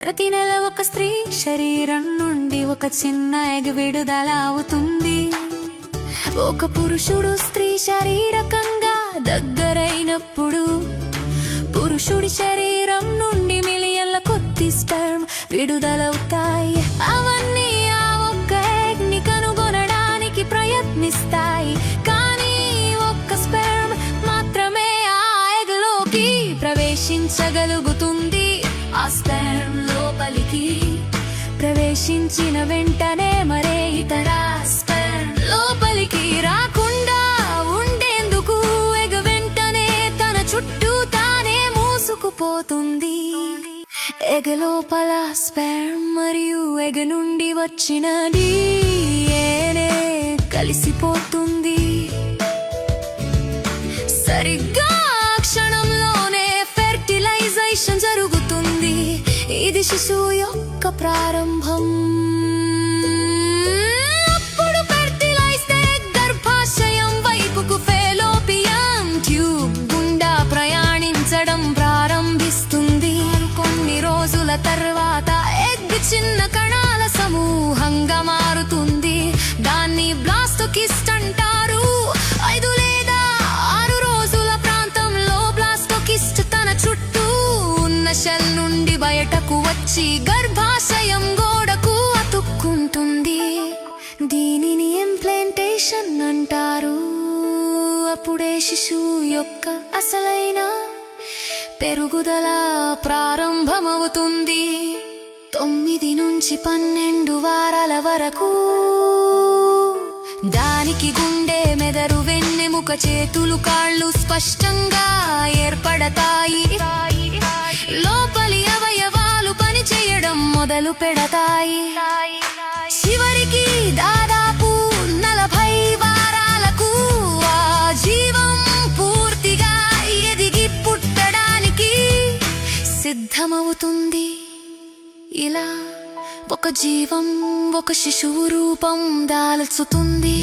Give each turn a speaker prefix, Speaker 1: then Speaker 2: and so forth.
Speaker 1: ప్రతి నెల ఒక స్త్రీ శరీరం నుండి ఒక చిన్న ఎగ్ విడుదల అవుతుంది. ఒక పురుషుడు స్త్రీ శారీరకంగా దగ్గరైనప్పుడు పురుషుడి శరీరం నుండి మిలియన్ల కొద్ది స్పెర్మ్ విడుదలవుతాయి. అవన్నీ ఆ ఒక్క ఎగ్ ని కనుగొనడానికి ప్రయత్నిస్తాయి. కానీ ఒక్క స్పెర్మ్ మాత్రమే ఆ ఎగ్ లోకి ప్రవేశించగలుగుతుంది. ఆ స్పెర్మ్ లోపలికి ప్రవేశించిన వెంటనే మరే ఇతర స్పెర్మ్ లోపలికి రాకుండా ఉండేందుకు ఎగ్ వెంటనే తన చుట్టూ తానే మూసుకుపోతుంది. ఎగ్ లోపల స్పెర్మ్ మరియు ఎగ్ నుండి వచ్చిన DNA కలిసిపోతుంది. సరిగ్గా క్షణంలోనే ఫెర్టిలైజేషన్ జరుగుతుంది. ఇది శిశువు యొక్క ప్రారంభం. అప్పుడు ఫెర్టిలైజ్డ్ ఎగ్ గర్భాశయం వైపుకు ఫెలోపియన్ ట్యూబ్ గుండా ప్రయాణించడం ప్రారంభిస్తుంది. కొన్ని రోజుల తర్వాత ఎగ్ చిన్న కణాల సమూహంగా మారుతుంది. దాన్ని బ్లాస్టోకిస్ట్ అంటారు. 5 లేదా 6 రోజుల ప్రాంతంలో బ్లాస్టోకిస్ట్ తన చుట్టూ ఉన్న షెల్ నుండి బయటకు వచ్చి గర్భాశయం గోడకు అతుక్కుంటుంది. దీనిని ఇంప్లాంటేషన్ అంటారు. అప్పుడే శిశువు యొక్క అసలైన పెరుగుదల ప్రారంభమవుతుంది. 9 నుంచి 12 వారాల వరకు దానికి గుండె, మెదడు, వెన్నెముక, చేతులు, కాళ్ళు స్పష్టంగా ఏర్పడతాయి. లోపలి అవయవాలు పనిచేయడం మొదలు పెడతాయి. చివరికి దాదాపు 40 వారాలకు ఆ జీవం పూర్తిగా ఎదిగి పుట్టడానికి సిద్ధమవుతుంది. ఇలా ఒక జీవం ఒక శిశువు రూపం దాల్చుతుంది.